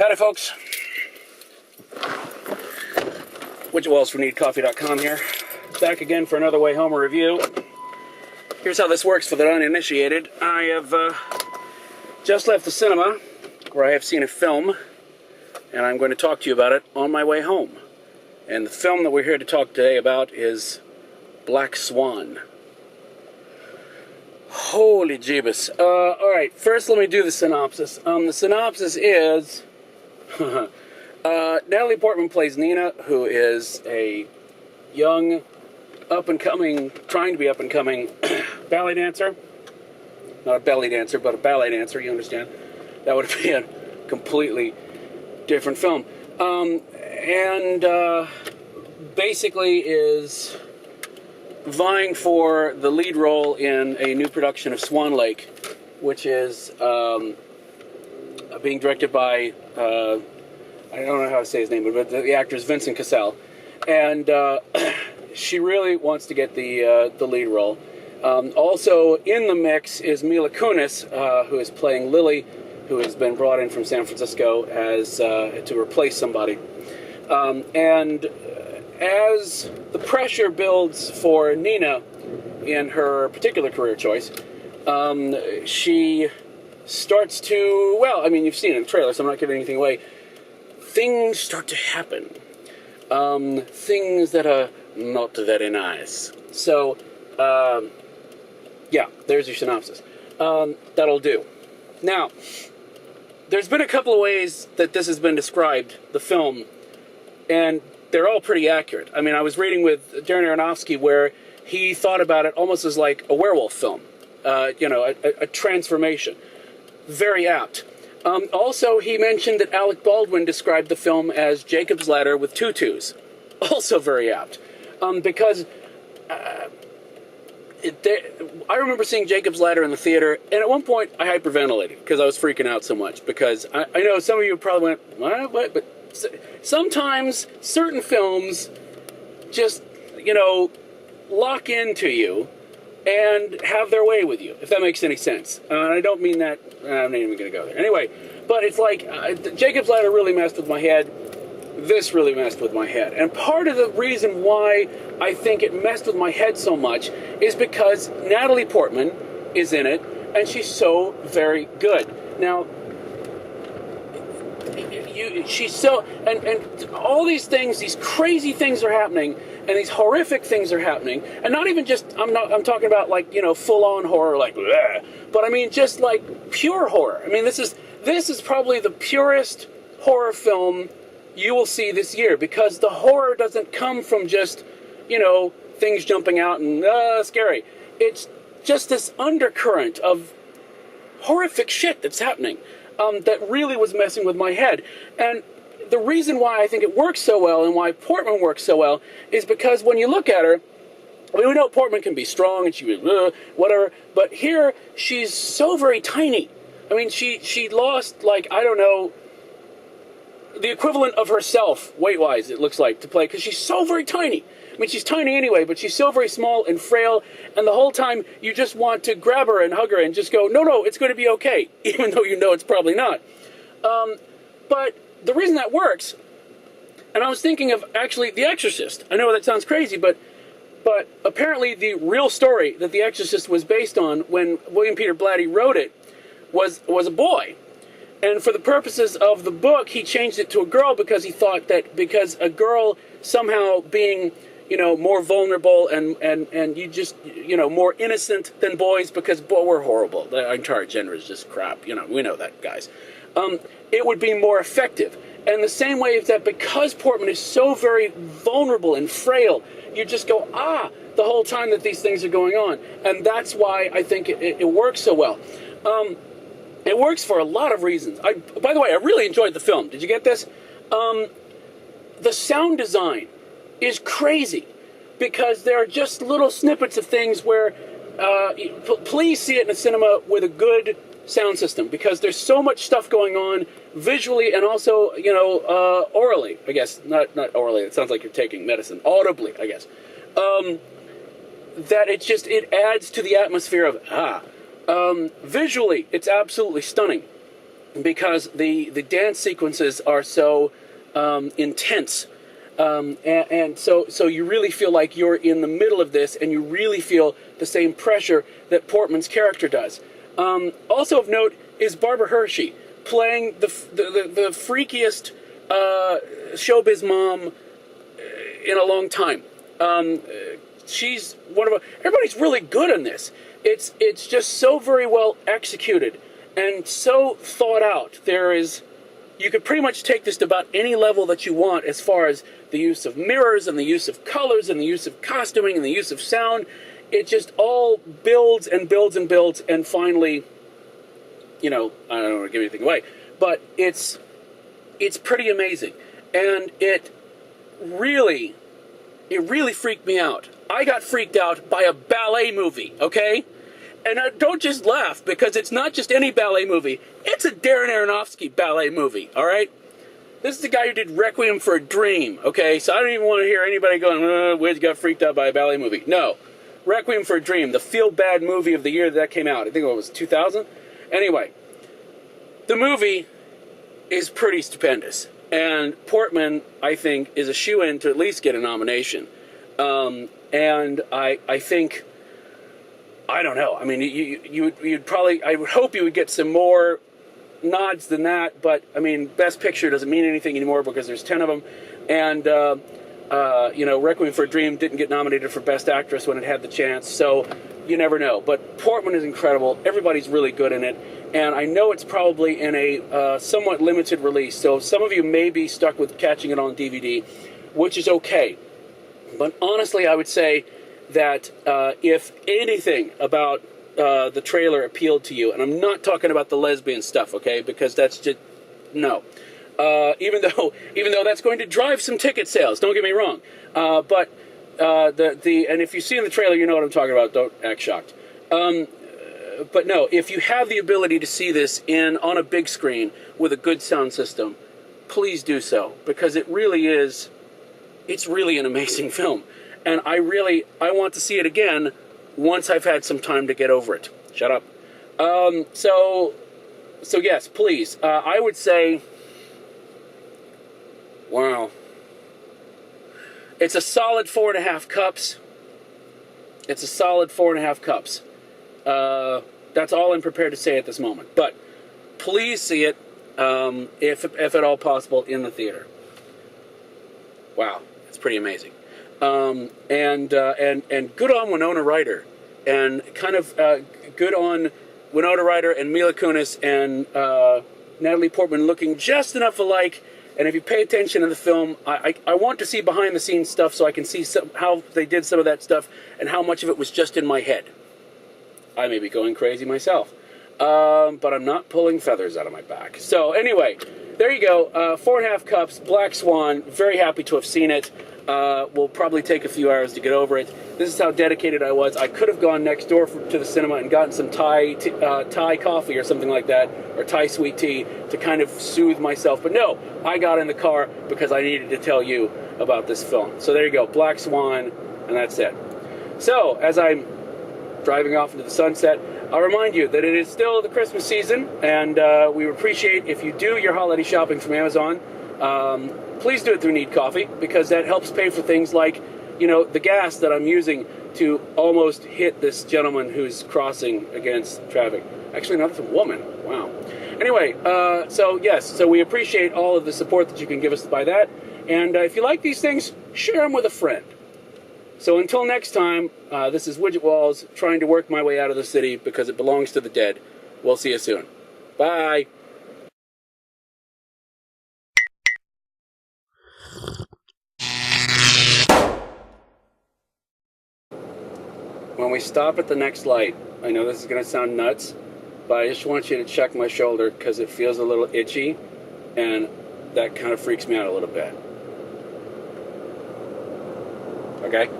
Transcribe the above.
Howdy, folks. WidgetWallsForNeedCoffee.com here. Back again for another Wayhomer review. Here's how this works for the uninitiated. I have just left the cinema, where I have seen a film, and I'm going to talk to you about it on my way home. And the film that we're here to talk today about is Black Swan. Holy jeebus. Alright, first let me do the synopsis. The synopsis is... Natalie Portman plays Nina, who is a young, up-and-coming, trying to be up-and-coming ballet dancer. Not a belly dancer, but a ballet dancer, you understand? That would be a completely different film. Basically is vying for the lead role in a new production of Swan Lake, which is being directed by, I don't know how to say his name, but the actor is Vincent Cassel. And she really wants to get the lead role. Also in the mix is Mila Kunis, who is playing Lily, who has been brought in from San Francisco as to replace somebody. And as the pressure builds for Nina in her particular career choice, she starts to, well, I mean, you've seen it in the trailer, so I'm not giving anything away. Things start to happen. Things that are not very nice. So, yeah, there's your synopsis. That'll do. Now, there's been a couple of ways that this has been described, the film, and they're all pretty accurate. I mean, I was reading with Darren Aronofsky where he thought about it almost as like a werewolf film, a transformation. Very apt. Also, he mentioned that Alec Baldwin described the film as Jacob's Ladder with tutus. Also very apt. Because I remember seeing Jacob's Ladder in the theater, and at one point I hyperventilated because I was freaking out so much. Because I know some of you probably went, what? But sometimes certain films just, lock into you and have their way with you, if that makes any sense. And I don't mean that, I'm not even going to go there. Anyway, but it's like, Jacob's Ladder really messed with my head. This really messed with my head. And part of the reason why I think it messed with my head so much is because Natalie Portman is in it, and she's so very good. Now, she's so, and all these things, these crazy things are happening, and these horrific things are happening, and not even just, I'm talking about like, full-on horror, like, bleh, but I mean just like pure horror. I mean, this is probably the purest horror film you will see this year, because the horror doesn't come from just, things jumping out and scary. It's just this undercurrent of horrific shit that's happening. That really was messing with my head. And the reason why I think it works so well and why Portman works so well is because when you look at her, I mean, we know Portman can be strong and she whatever, but here she's so very tiny. I mean, she lost, like, I don't know, the equivalent of herself, weight-wise, it looks like, to play, because she's so very tiny. I mean, she's tiny anyway, but she's so very small and frail, and the whole time you just want to grab her and hug her and just go, no, it's going to be okay, even though you know it's probably not. But the reason that works, and I was thinking of, actually, The Exorcist. I know that sounds crazy, but apparently the real story that The Exorcist was based on when William Peter Blatty wrote it was a boy. And for the purposes of the book, he changed it to a girl because he thought that because a girl somehow being, more vulnerable and you just, more innocent than boys, because we're horrible. The entire gender is just crap. We know that, guys. It would be more effective. And the same way is that because Portman is so very vulnerable and frail, you just go, the whole time that these things are going on. And that's why I think it works so well. It works for a lot of reasons. By the way, I really enjoyed the film. Did you get this? The sound design is crazy because there are just little snippets of things where please see it in a cinema with a good sound system, because there's so much stuff going on visually and also, orally, I guess. Not orally, it sounds like you're taking medicine. Audibly, I guess. That it adds to the atmosphere of, visually, it's absolutely stunning. because the dance sequences are so intense. And so you really feel like you're in the middle of this, and you really feel the same pressure that Portman's character does. Also of note is Barbara Hershey playing the freakiest showbiz mom in a long time. She's one of everybody's really good in this. It's just so very well executed and so thought out. You could pretty much take this to about any level that you want as far as the use of mirrors and the use of colors and the use of costuming and the use of sound. It just all builds and builds and builds, and finally, I don't want to give anything away, but it's pretty amazing. And it really freaked me out. I got freaked out by a ballet movie, okay? And don't just laugh, because it's not just any ballet movie. It's a Darren Aronofsky ballet movie, all right? This is the guy who did Requiem for a Dream, okay? So I don't even want to hear anybody going, Wiz got freaked out by a ballet movie. No. Requiem for a Dream, the feel-bad movie of the year that came out. I think it was 2000. Anyway, the movie is pretty stupendous. And Portman, I think, is a shoo-in to at least get a nomination. And I think, I don't know. I mean, you'd probably, I would hope you would get some more nods than that. But, I mean, Best Picture doesn't mean anything anymore because there's 10 of them. And, Requiem for a Dream didn't get nominated for Best Actress when it had the chance. So you never know. But Portman is incredible. Everybody's really good in it. And I know it's probably in a somewhat limited release. So some of you may be stuck with catching it on DVD, which is okay. But honestly, I would say that if anything about the trailer appealed to you, and I'm not talking about the lesbian stuff, okay, because that's just, no. Even though that's going to drive some ticket sales, don't get me wrong. But and if you see in the trailer, you know what I'm talking about. Don't act shocked. But no, if you have the ability to see this on a big screen with a good sound system, please do so, because it's really an amazing film. And I want to see it again once I've had some time to get over it. Shut up. So yes, please. I would say, wow. It's a solid 4.5 cups. It's a solid 4.5 cups. That's all I'm prepared to say at this moment. But please see it, if at all possible, in the theater. Wow, it's pretty amazing. And good on Winona Ryder, and kind of good on Winona Ryder and Mila Kunis and Natalie Portman looking just enough alike. And if you pay attention to the film, I want to see behind the scenes stuff so I can see how they did some of that stuff and how much of it was just in my head. I may be going crazy myself, but I'm not pulling feathers out of my back. So anyway, there you go. 4.5 cups, Black Swan. Very happy to have seen it. Will probably take a few hours to get over it. This is how dedicated I was. I could have gone next door to the cinema and gotten some Thai coffee or something like that, or Thai sweet tea, to kind of soothe myself. But no, I got in the car because I needed to tell you about this film. So there you go, Black Swan, and that's it. So, as I'm driving off into the sunset, I'll remind you that it is still the Christmas season, and we would appreciate if you do your holiday shopping from Amazon. Please do it through Need Coffee, because that helps pay for things like, the gas that I'm using to almost hit this gentleman who's crossing against traffic. Actually, no, that's a woman. Wow. Anyway, so we appreciate all of the support that you can give us by that. And if you like these things, share them with a friend. So until next time, this is Widget Walls, trying to work my way out of the city because it belongs to the dead. We'll see you soon. Bye. When we stop at the next light, I know this is going to sound nuts, but I just want you to check my shoulder because it feels a little itchy, and that kind of freaks me out a little bit. Okay?